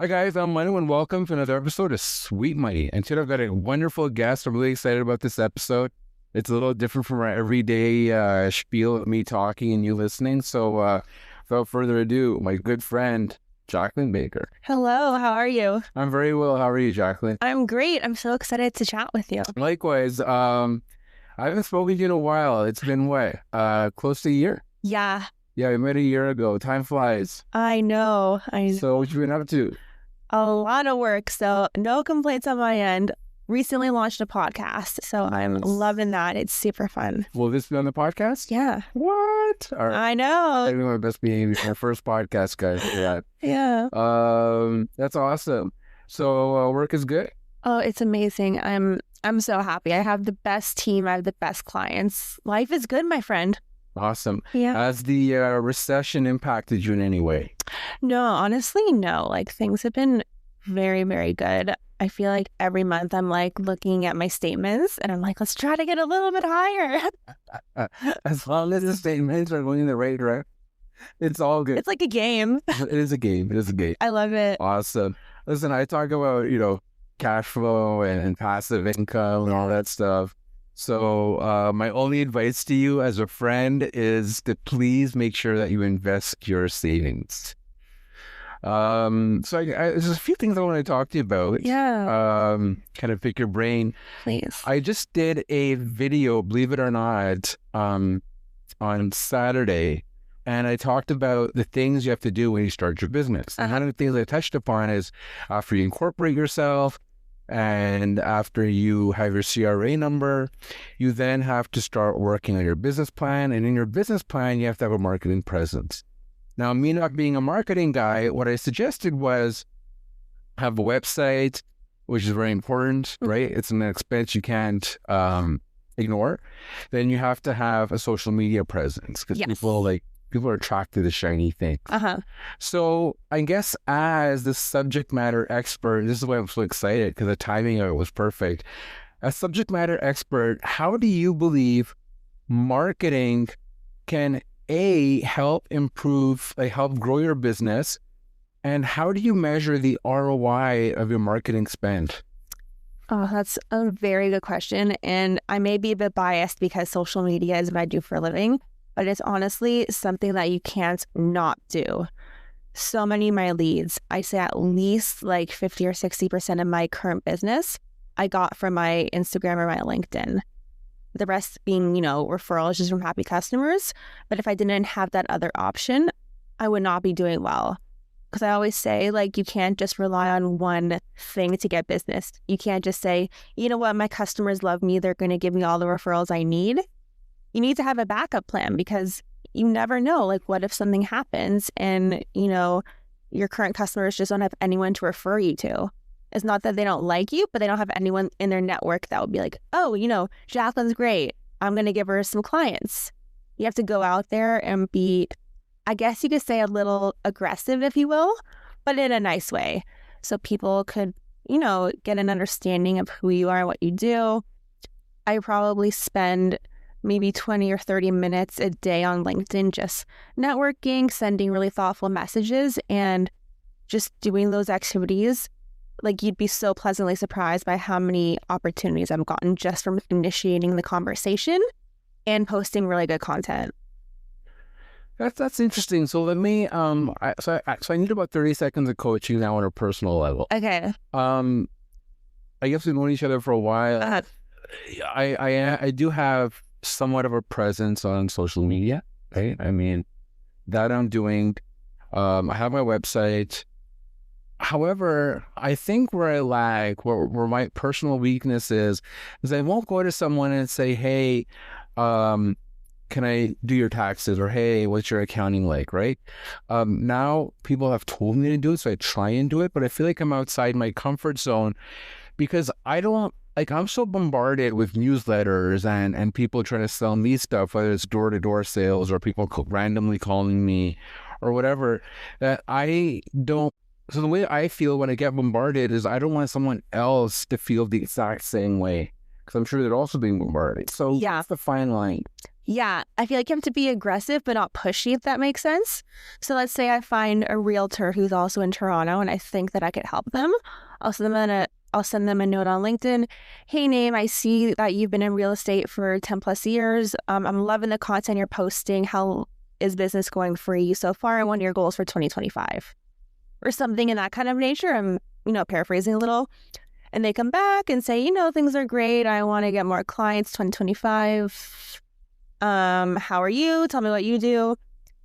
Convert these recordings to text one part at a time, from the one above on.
Hi guys, I'm Manu and welcome to another episode of Sweet Money. And today I've got a wonderful guest. I'm really excited about this episode. It's a little different from our everyday spiel of me talking and you listening. So without further ado, my good friend, Jacqueline Baker. Hello, how are you? I'm very well. How are you, Jacqueline? I'm great. I'm so excited to chat with you. Likewise, I haven't spoken to you in a while. It's been what? Close to a year? Yeah, Yeah, we met a year ago. Time flies. I know. So what you been up to? A lot of work, so no complaints on my end. Recently launched a podcast, so I'm loving that. It's super fun. Will this be on the podcast? Yeah. What? All right. I know. I do my best behavior. My first podcast, guys. Yeah. Yeah. That's awesome. So work is good. Oh, it's amazing. I'm so happy. I have the best team. I have the best clients. Life is good, my friend. Awesome. Yeah. Has the recession impacted you in any way? No, honestly, no. Like things have been very, very good. I feel like every month I'm like looking at my statements and I'm like, let's try to get a little bit higher. As long as the statements are going in the right direction, it's all good. It's like a game. It is a game. It is a game. I love it. Awesome. Listen, I talk about, cash flow and passive income and all that stuff. So my only advice to you as a friend is to please make sure that you invest your savings. There's a few things I want to talk to you about. Yeah. Kind of pick your brain. Please. I just did a video, believe it or not, on Saturday, and I talked about the things you have to do when you start your business. And one of the things I touched upon is after you incorporate yourself and after you have your CRA number, you then have to start working on your business plan. And in your business plan, you have to have a marketing presence. Now, me not being a marketing guy, what I suggested was have a website, which is very important, right? It's an expense you can't ignore. Then you have to have a social media presence because people are attracted to shiny things. So I guess as the subject matter expert, this is why I'm so excited because the timing of it was perfect. As subject matter expert, how do you believe marketing can help improve, help grow your business? And how do you measure the ROI of your marketing spend? Oh, that's a very good question. And I may be a bit biased because social media is what I do for a living, but it's honestly something that you can't not do. So many of my leads, I say at least like 50 or 60% of my current business, I got from my Instagram or my LinkedIn. The rest being, referrals just from happy customers. But if I didn't have that other option, I would not be doing well. Because I always say, you can't just rely on one thing to get business. You can't just say, you know what, my customers love me. They're going to give me all the referrals I need. You need to have a backup plan because you never know, what if something happens and, your current customers just don't have anyone to refer you to. It's not that they don't like you, but they don't have anyone in their network that would be like, oh, Jacqueline's great. I'm going to give her some clients. You have to go out there and be, I guess you could say, a little aggressive, if you will, but in a nice way. So people could, get an understanding of who you are and what you do. I probably spend maybe 20 or 30 minutes a day on LinkedIn just networking, sending really thoughtful messages, and just doing those activities. You'd be so pleasantly surprised by how many opportunities I've gotten just from initiating the conversation and posting really good content. That's interesting. So let me I need about 30 seconds of coaching now on a personal level. Okay. I guess we've known each other for a while. I do have somewhat of a presence on social media, right? I mean, that I'm doing. I have my website. However, I think where I lag, where my personal weakness is I won't go to someone and say, hey, can I do your taxes? Or, hey, what's your accounting like, right? Now people have told me to do it, so I try and do it, but I feel like I'm outside my comfort zone because I'm so bombarded with newsletters and people trying to sell me stuff, whether it's door-to-door sales or people randomly calling me or whatever, that I don't. So the way I feel when I get bombarded is I don't want someone else to feel the exact same way because I'm sure they're also being bombarded. So Yeah. that's the fine line. Yeah, I feel like you have to be aggressive but not pushy, if that makes sense. So let's say I find a realtor who's also in Toronto and I think that I could help them. I'll send them a note on LinkedIn. Hey, Name, I see that you've been in real estate for 10 plus years. I'm loving the content you're posting. How is business going for you so far? And what are your goals for 2025? Or something in that kind of nature. I'm, paraphrasing a little. And they come back and say, things are great. I want to get more clients 2025. How are you? Tell me what you do.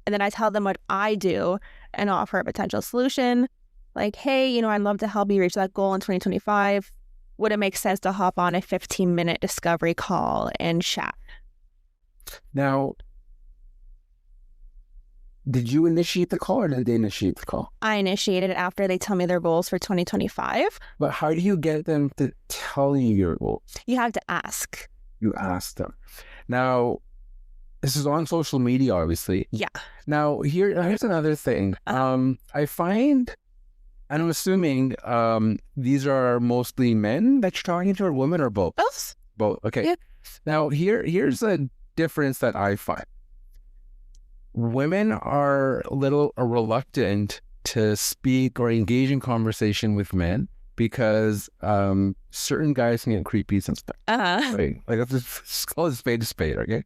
And then I tell them what I do and offer a potential solution. Like, hey, I'd love to help you reach that goal in 2025. Would it make sense to hop on a 15-minute discovery call and chat? Now, did you initiate the call or did they initiate the call? I initiated it after they tell me their goals for 2025. But how do you get them to tell you your goals? You have to ask. You ask them. Now, this is on social media, obviously. Yeah. Now, here's another thing. I find, and I'm assuming these are mostly men that you're talking to, or women, or both? Both. Both. Okay. Yeah. Now, here's a difference that I find. Women are a little reluctant to speak or engage in conversation with men because certain guys can get creepy and stuff. Right? Like, let's just call it a spade, okay?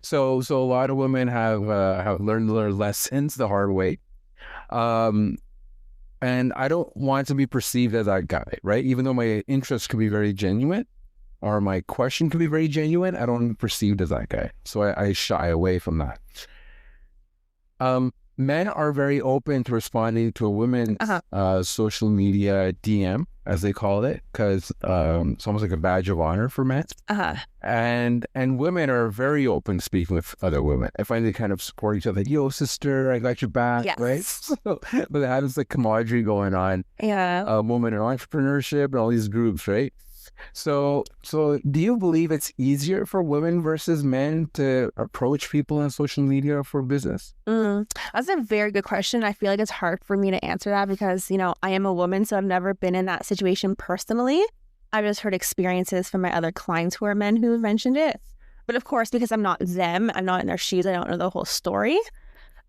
So a lot of women have learned their lessons the hard way. And I don't want to be perceived as that guy, right? Even though my interest could be very genuine or my question could be very genuine, I don't want to be perceived as that guy. So I shy away from that. Men are very open to responding to a woman's social media DM, as they call it, because it's almost like a badge of honor for men. And women are very open to speaking with other women. I find they kind of support each other. Yo, sister, I got your back, yes. Right? So, but they have this like camaraderie going on. Yeah. Women in entrepreneurship and all these groups, right? So do you believe it's easier for women versus men to approach people on social media for business? That's a very good question. I feel like it's hard for me to answer that because, I am a woman, so I've never been in that situation personally. I've just heard experiences from my other clients who are men who have mentioned it. But of course, because I'm not them, I'm not in their shoes, I don't know the whole story.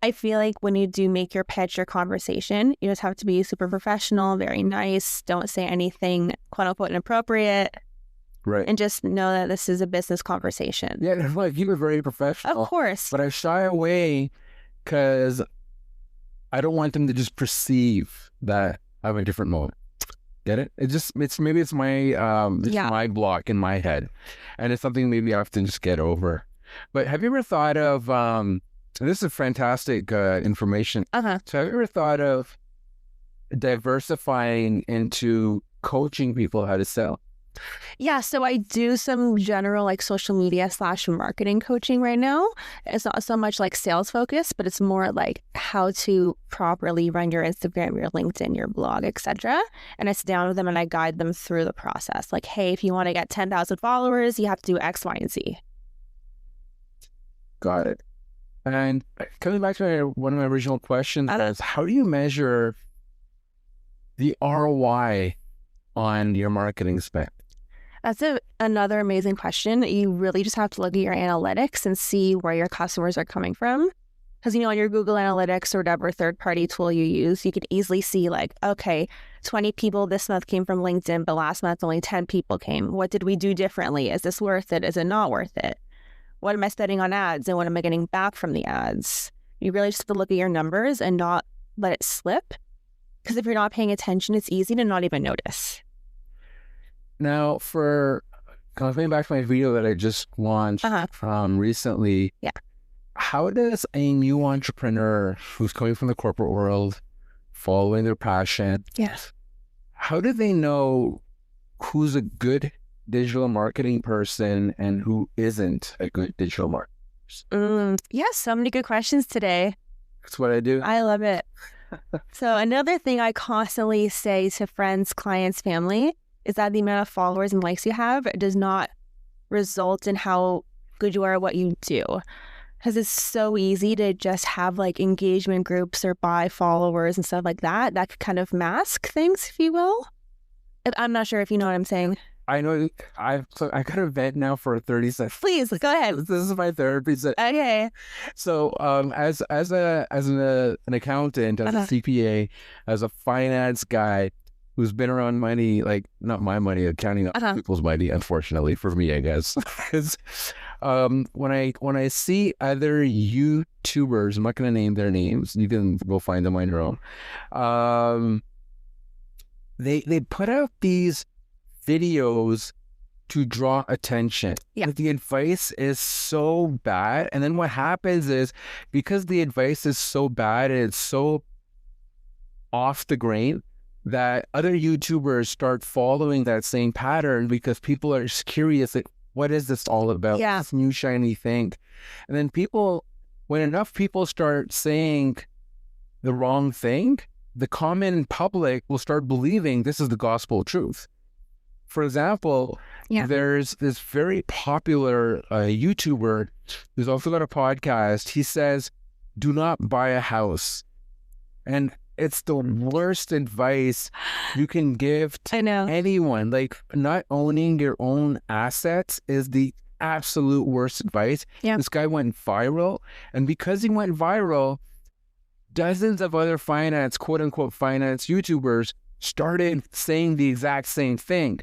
I feel like when you do make your pitch or conversation, you just have to be super professional, very nice. Don't say anything quote unquote inappropriate. Right. And just know that this is a business conversation. Yeah, like you were very professional. Of course. But I shy away because I don't want them to just perceive that I have a different motive. Get it? It's my block in my head. And it's something maybe I have to just get over. But have you ever thought of this is fantastic information. So have you ever thought of diversifying into coaching people how to sell? Yeah, so I do some general like social media / marketing coaching right now. It's not so much like sales focused, but it's more like how to properly run your Instagram, your LinkedIn, your blog, etc. And I sit down with them and I guide them through the process. Like, hey, if you want to get 10,000 followers, you have to do X, Y, and Z. Got it. And coming back to one of my original questions is, how do you measure the ROI on your marketing spend? That's another amazing question. You really just have to look at your analytics and see where your customers are coming from. Because, on your Google Analytics or whatever third-party tool you use, you can easily see like, okay, 20 people this month came from LinkedIn, but last month only 10 people came. What did we do differently? Is this worth it? Is it not worth it? What am I spending on ads and what am I getting back from the ads? You really just have to look at your numbers and not let it slip. Because if you're not paying attention, it's easy to not even notice. Now, for coming back to my video that I just launched recently, how does a new entrepreneur who's coming from the corporate world, following their passion, how do they know who's a good digital marketing person and who isn't a good digital marketing person? So many good questions today. That's what I do. I love it. So another thing I constantly say to friends, clients, family is that the amount of followers and likes you have does not result in how good you are at what you do. Because it's so easy to just have like engagement groups or buy followers and stuff like that. That could kind of mask things, if you will. I'm not sure if you know what I'm saying. I know I got a vent now for 30 seconds. Please go ahead. This is my therapy session. Okay. So, as an accountant, as a CPA, as a finance guy who's been around money, like not my money, accounting other people's money, unfortunately for me, I guess. Because when I see other YouTubers, I'm not going to name their names. You can go find them on your own. They put out these videos to draw attention. Yeah. But the advice is so bad. And then what happens is, because the advice is so bad and it's so off the grain, that other YouTubers start following that same pattern because people are just curious, like, what is this all about? Yeah. This new shiny thing. And then when enough people start saying the wrong thing, the common public will start believing this is the gospel truth. For example, there's this very popular YouTuber who's also got a podcast. He says, do not buy a house. And it's the worst advice you can give to anyone. Like, not owning your own assets is the absolute worst advice. Yeah. This guy went viral. And because he went viral, dozens of other finance, quote unquote, finance YouTubers started saying the exact same thing.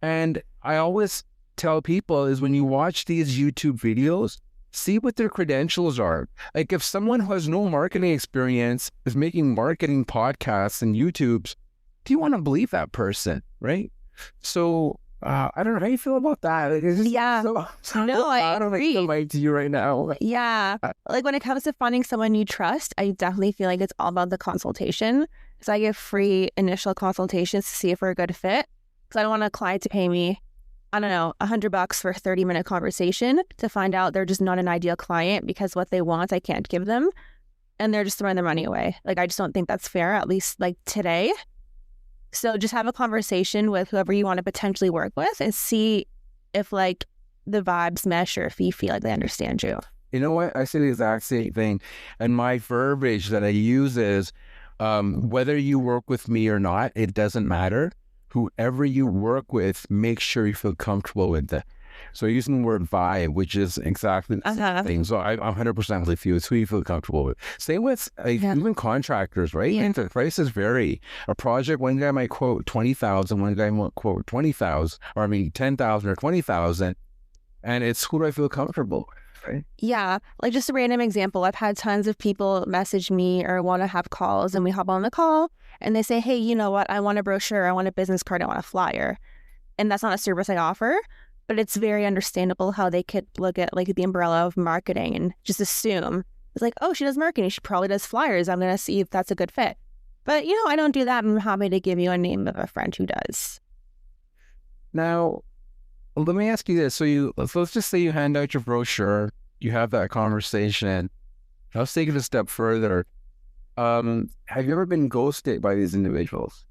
And I always tell people is, when you watch these YouTube videos, see what their credentials are. Like, if someone who has no marketing experience is making marketing podcasts and YouTubes, do you want to believe that person, right? So I don't know how you feel about that. Like, I agree. The mic to you right now. Yeah. Like, when it comes to finding someone you trust, I definitely feel like it's all about the consultation. So I give free initial consultations to see if we're a good fit. Because I don't want a client to pay me, I don't know, $100 for a 30-minute conversation to find out they're just not an ideal client because what they want, I can't give them. And they're just throwing their money away. Like, I just don't think that's fair, at least like today. So just have a conversation with whoever you want to potentially work with and see if like the vibes mesh or if you feel like they understand you. You know what? I say the exact same thing. And my verbiage that I use is, whether you work with me or not, it doesn't matter. Whoever you work with, make sure you feel comfortable with it. So using the word vibe, which is exactly the same thing. So I'm 100% with you. It's who you feel comfortable with. Same with even contractors, right? Yeah. And the prices vary. A project, one guy might quote 20,000, one guy might quote 20,000, or 10,000 or 20,000. And it's who do I feel comfortable with? Right? Yeah. Like, just a random example. I've had tons of people message me or want to have calls, and we hop on the call and they say, hey, you know what? I want a brochure. I want a business card. I want a flyer. And that's not a service I offer, but it's very understandable how they could look at like the umbrella of marketing and just assume it's like, oh, she does marketing. She probably does flyers. I'm going to see if that's a good fit. But, I don't do that. I'm happy to give you a name of a friend who does. Now, let me ask you this. So let's just say you hand out your brochure, you have that conversation. Let's take it a step further. Have you ever been ghosted by these individuals?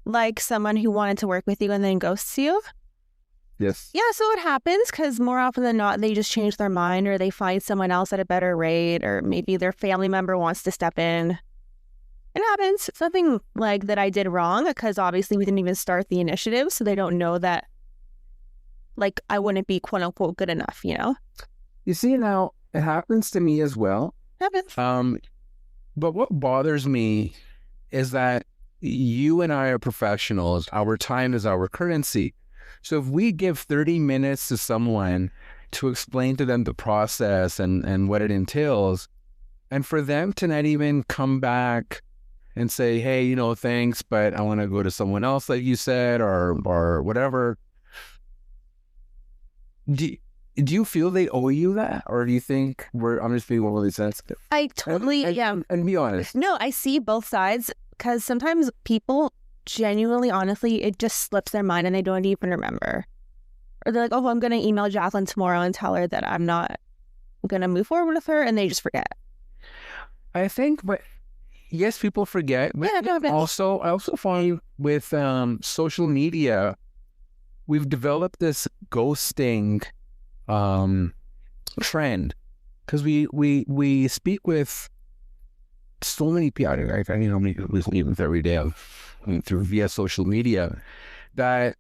Like someone who wanted to work with you and then ghosts you? Yes. Yeah, so it happens because more often than not, they just change their mind or they find someone else at a better rate, or maybe their family member wants to step in. It happens. It's nothing like that I did wrong, because obviously we didn't even start the initiative, so they don't know that like I wouldn't be quote unquote good enough, You see, now it happens to me as well. Happens. But what bothers me is that you and I are professionals. Our time is our currency. So if we give 30 minutes to someone to explain to them the process and what it entails, and for them to not even come back and say, hey, thanks, but I want to go to someone else, like you said, or whatever. Do you feel they owe you that? Or do you think I'm just being really sensitive? I totally, And be honest. No, I see both sides, because sometimes people genuinely, honestly, it just slips their mind and they don't even remember. Or they're like, oh, I'm going to email Jacqueline tomorrow and tell her that I'm not going to move forward with her, and they just forget. I think, but yes, people forget. But I also find with social media, we've developed this ghosting trend, because we speak with so many people. I don't know how many people we speak with every day through via social media, that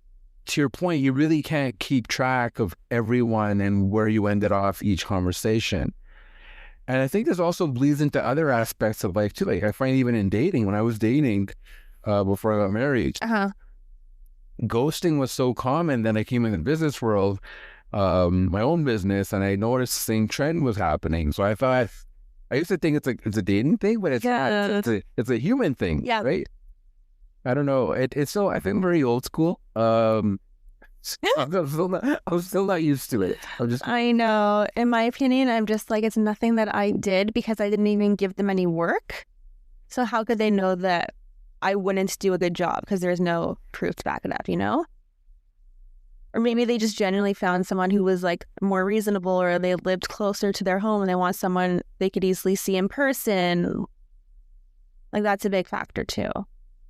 to your point, you really can't keep track of everyone and where you ended off each conversation. And I think this also bleeds into other aspects of life too. Like I find even in dating, when I was dating before I got married, ghosting was so common. Then I came in the business world, my own business, and I noticed the same trend was happening. So I thought, I used to think it's a dating thing, but it's a human thing, right? I don't know. It's still, I think, very old school. I'm still not used to it. I know. In my opinion, I'm just like, it's nothing that I did because I didn't even give them any work. So how could they know that I wouldn't do a good job because there's no proof to back it up, you know? Or maybe they just genuinely found someone who was like more reasonable, or they lived closer to their home and they want someone they could easily see in person. Like that's a big factor too.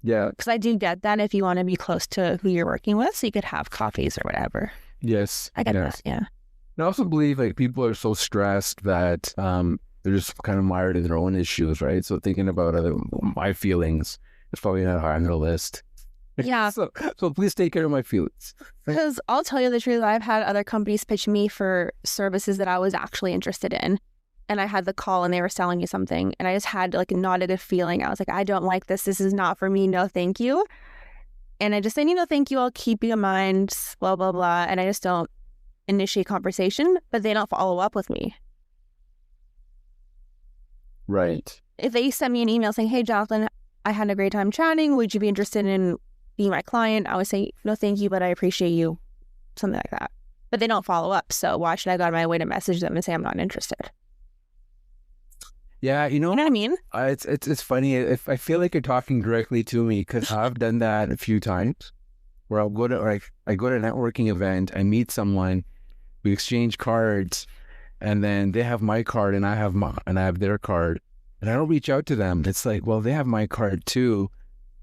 Yeah. Because I do get that if you want to be close to who you're working with, so you could have coffees or whatever. Yes. I get that, yeah. And I also believe like people are so stressed that they're just kind of mired in their own issues, right? So thinking about my feelings is probably not high on the list. Yeah. So please take care of my feelings. Because I'll tell you the truth, I've had other companies pitch me for services that I was actually interested in. And I had the call and they were selling me something. And I just had like not a good feeling. I was like, I don't like this. This is not for me. No, thank you. And I just said, thank you. I'll keep you in mind, blah, blah, blah. And I just don't initiate conversation, but they don't follow up with me. Right. If they send me an email saying, hey, Jocelyn, I had a great time chatting. Would you be interested in being my client? I would say, no, thank you, but I appreciate you. Something like that. But they don't follow up. So why should I go out of my way to message them and say I'm not interested? Yeah, you know what I mean? It's funny. If I feel like you're talking directly to me, because I've done that a few times, where I go to a networking event, I meet someone, we exchange cards, and then they have my card and I have their card, and I don't reach out to them. It's like, well, they have my card too.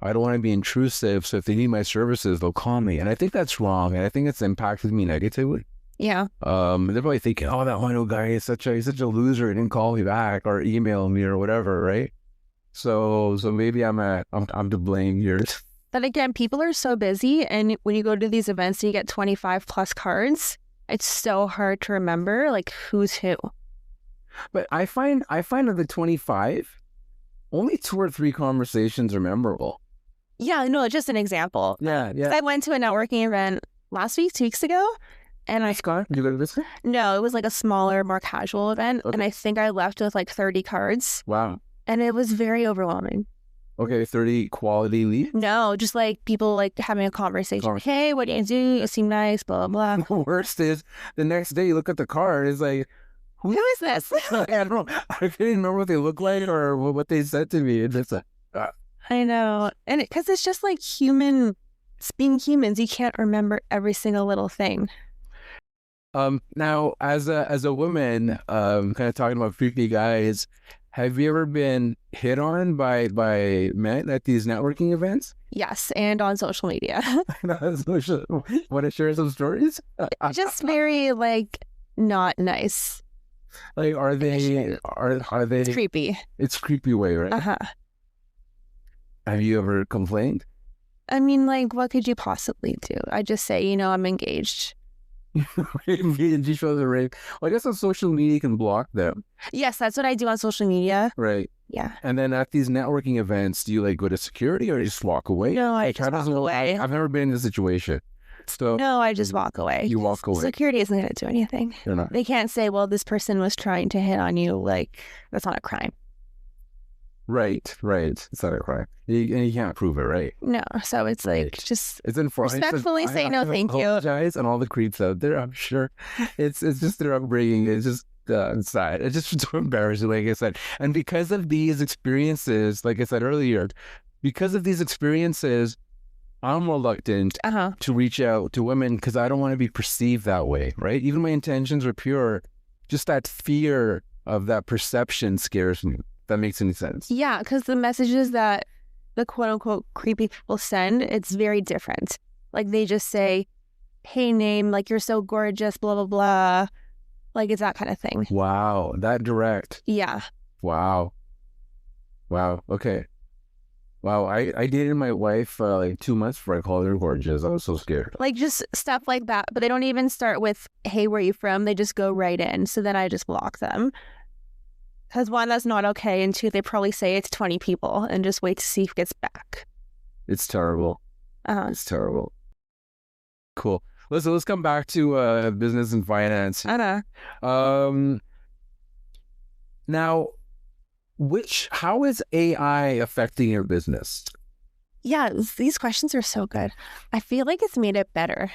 I don't want to be intrusive, so if they need my services, they'll call me, and I think that's wrong, and I think it's impacted me negatively. Yeah. They're probably thinking, oh, that Manu guy is such a loser. He didn't call me back or email me or whatever, right? So maybe I'm to blame here. But again, people are so busy, and when you go to these events, you get 25 plus cards. It's so hard to remember like who's who. But I find of the 25, only 2 or 3 conversations are memorable. Yeah, no, just an example. Yeah. I went to a networking event last week, 2 weeks ago. And Scott, did you go to this one? No, it was like a smaller, more casual event. Okay. And I think I left with like 30 cards. Wow. And it was very overwhelming. Okay, 30 quality leads? No, just like people like having a conversation. Hey, what do you do? You seem nice, blah, blah, blah. The worst is the next day you look at the card, it's like, who is this? I don't know. I can't remember what they look like or what they said to me. It's just I know. And because it's just like being humans, you can't remember every single little thing. Now, as a woman, kind of talking about creepy guys, have you ever been hit on by men at these networking events? Yes, and on social media. Want to share some stories? Just very like not nice. Like, are they? It's creepy. It's creepy way, right? Uh-huh. Have you ever complained? I mean, like, what could you possibly do? I just say, I'm engaged. Engaged, you show the rape. Well, I guess on social media you can block them. Yes, that's what I do on social media. Right. Yeah. And then at these networking events, do you like go to security or just walk away? No, I just walk away. I've never been in this situation. So no, I just walk away. You walk away. Security isn't going to do anything. They're not. They can't say, well, this person was trying to hit on you. Like, that's not a crime. Right. It's not a crime. You can't prove it, right? No. So it's like, just respectfully say no, thank you. I apologize and all the creeps out there, I'm sure. It's just their upbringing. It's just sad. It's just so embarrassing, like I said. And because of these experiences, like I said earlier, because of these experiences, I'm reluctant to reach out to women because I don't want to be perceived that way, right? Even my intentions are pure. Just that fear of that perception scares me. If that makes any sense. Yeah, because the messages that the quote-unquote creepy people send, it's very different. Like, they just say, hey, name, like, you're so gorgeous, blah, blah, blah. Like, it's that kind of thing. Wow, that direct. Yeah. Wow. Okay. Wow, I dated my wife like 2 months before I called her gorgeous. I was so scared. Like just stuff like that. But they don't even start with, hey, where are you from? They just go right in. So then I just block them. Because one, that's not okay. And two, they probably say it's 20 people and just wait to see if it gets back. It's terrible. It's terrible. Cool. Let's come back to business and finance. I know. Now, how is AI affecting your business? Yeah, these questions are so good. I feel like it's made it better.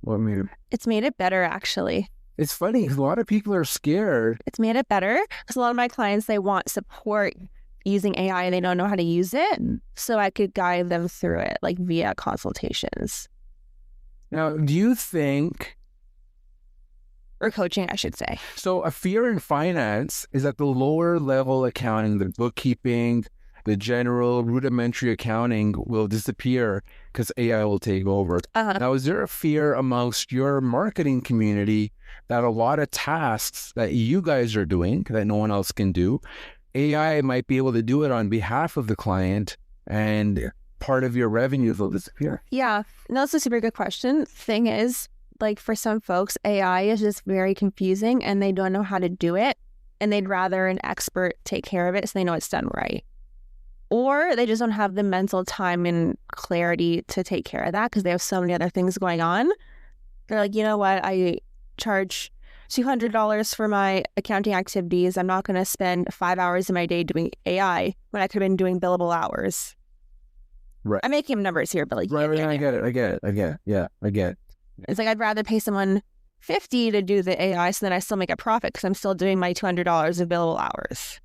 What made it? It's made it better, actually. It's funny because a lot of people are scared. It's made it better because a lot of my clients, they want support using AI and they don't know how to use it. So I could guide them through it, like via consultations. Now, do you think... Or coaching, I should say. So a fear in finance is that the lower level accounting, the bookkeeping, the general rudimentary accounting will disappear because AI will take over. Now, is there a fear amongst your marketing community that a lot of tasks that you guys are doing that no one else can do, AI might be able to do it on behalf of the client and part of your revenues will disappear? Yeah, no, that's a super good question. Thing is, like for some folks, AI is just very confusing and they don't know how to do it. And they'd rather an expert take care of it so they know it's done right. Or they just don't have the mental time and clarity to take care of that because they have so many other things going on. They're like, you know what? I charge $200 for my accounting activities. I'm not going to spend 5 hours of my day doing AI when I could have been doing billable hours. Right. I'm making numbers here, but like... Right, I get it. Yeah, I get it. It's like I'd rather pay someone $50 to do the AI so then I still make a profit because I'm still doing my $200 of billable hours.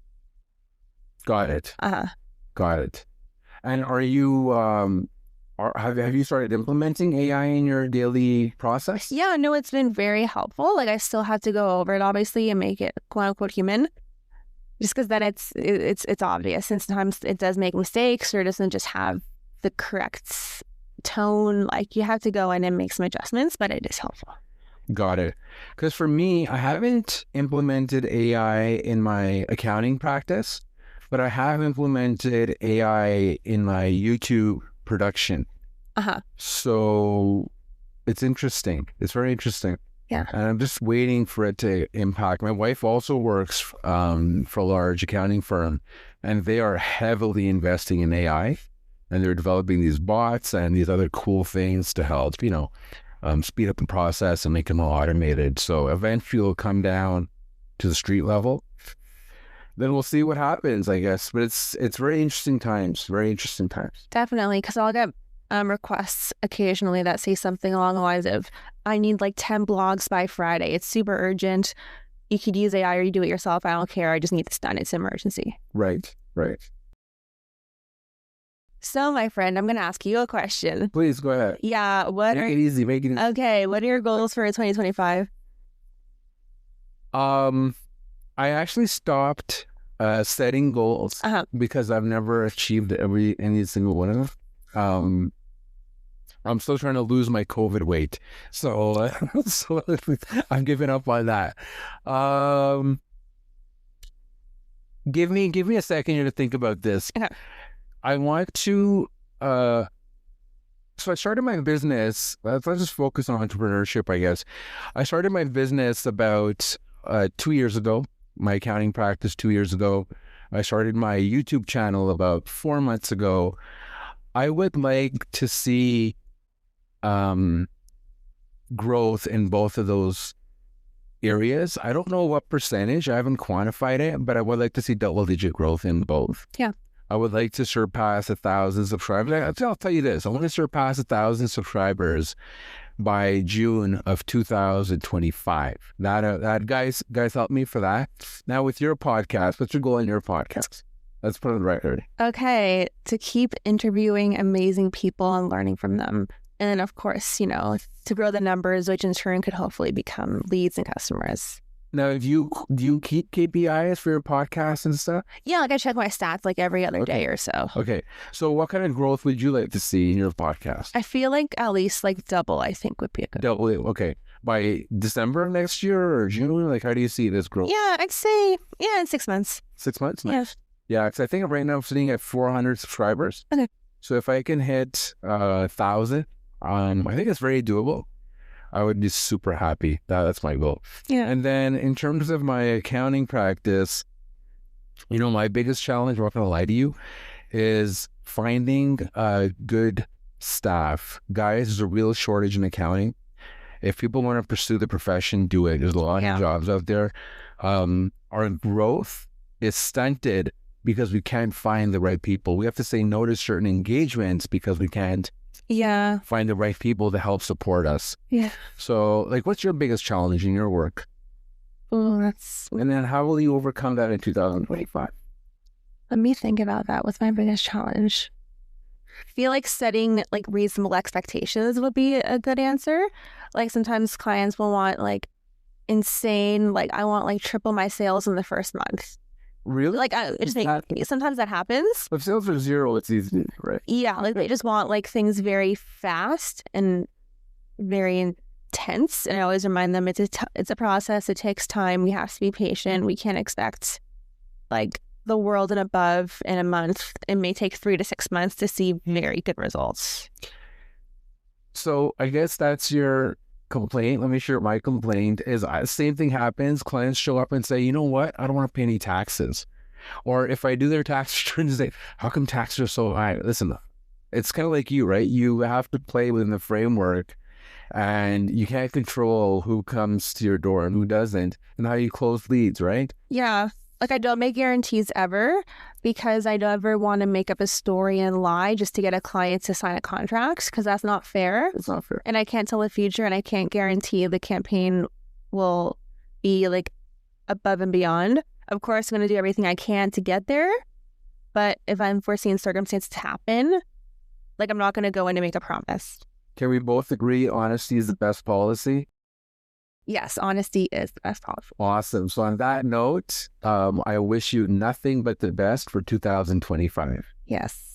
Got it. Got it. And are you have you started implementing AI in your daily process? Yeah, no, it's been very helpful. Like I still have to go over it obviously and make it quote unquote human. Just because then it's obvious and sometimes it does make mistakes or it doesn't just have the correct tone. Like you have to go in and make some adjustments, but it is helpful. Got it. Because for me, I haven't implemented AI in my accounting practice, but I have implemented AI in my YouTube production. So it's interesting. It's very interesting. Yeah. And I'm just waiting for it to impact. My wife also works for a large accounting firm, and they are heavily investing in AI. And they're developing these bots and these other cool things to help, speed up the process and make them more automated. So eventually it'll come down to the street level. Then we'll see what happens, I guess. But it's very interesting times. Very interesting times. Definitely, because I'll get requests occasionally that say something along the lines of, I need like 10 blogs by Friday. It's super urgent. You could use AI or you do it yourself. I don't care. I just need this done. It's an emergency. Right. So, my friend, I'm going to ask you a question. Please, go ahead. Yeah. Make it easy. Okay. What are your goals for 2025? I actually stopped setting goals because I've never achieved any single one of them. I'm still trying to lose my COVID weight. So I'm giving up on that. Give me a second here to think about this. I want to, so I started my business, let's just focus on entrepreneurship, I guess. I started my business about 2 years ago, my accounting practice 2 years ago. I started my YouTube channel about 4 months ago. I would like to see growth in both of those areas. I don't know what percentage, I haven't quantified it, but I would like to see double-digit growth in both. Yeah. I would like to surpass 1,000 subscribers. I'll tell you this. I want to surpass 1,000 subscribers by June of 2025. That guys help me for that. Now with your podcast, what's your goal in your podcast? Let's put it on the record. Okay, to keep interviewing amazing people and learning from them. And then of course, to grow the numbers, which in turn could hopefully become leads and customers. Now, do you keep KPIs for your podcast and stuff? Yeah, like I check my stats like every other day or so. Okay. So what kind of growth would you like to see in your podcast? I feel like at least like double, I think would be a good. Double, okay. By December of next year or June? Like, how do you see this growth? Yeah, I'd say, in 6 months. 6 months? Nice. Yeah, because I think right now I'm sitting at 400 subscribers. Okay. So if I can hit 1,000, I think it's very doable. I would be super happy. That's my goal. Yeah. And then in terms of my accounting practice, my biggest challenge, I'm not going to lie to you, is finding good staff. Guys, there's a real shortage in accounting. If people want to pursue the profession, do it. There's a lot of jobs out there. Our growth is stunted because we can't find the right people. We have to say no to certain engagements because we can't find the right people to help support us. Yeah. So, what's your biggest challenge in your work? And then how will you overcome that in 2025? Let me think about that. What's my biggest challenge? I feel like setting reasonable expectations would be a good answer. Sometimes clients will want insane, I want triple my sales in the first month. Really? Sometimes that happens. If sales are 0, it's easy, right? Yeah, they just want things very fast and very intense. And I always remind them it's a process. It takes time. We have to be patient. We can't expect the world and above in a month. It may take 3 to 6 months to see very good results. So I guess that's your complaint. Let me share my complaint is same thing happens. Clients show up and say, you know what? I don't want to pay any taxes. Or if I do their tax returns, they say, how come taxes are so high? Listen, it's kind of like you, right? You have to play within the framework and you can't control who comes to your door and who doesn't and how you close leads, right? Yeah. I don't make guarantees ever because I never want to make up a story and lie just to get a client to sign a contract because that's not fair. It's not fair. And I can't tell the future and I can't guarantee the campaign will be above and beyond. Of course, I'm going to do everything I can to get there. But if I'm foreseeing circumstances happen, I'm not going to go in and make a promise. Can we both agree honesty is the best policy? Yes, honesty is the best policy. Awesome. So on that note, I wish you nothing but the best for 2025. Yes.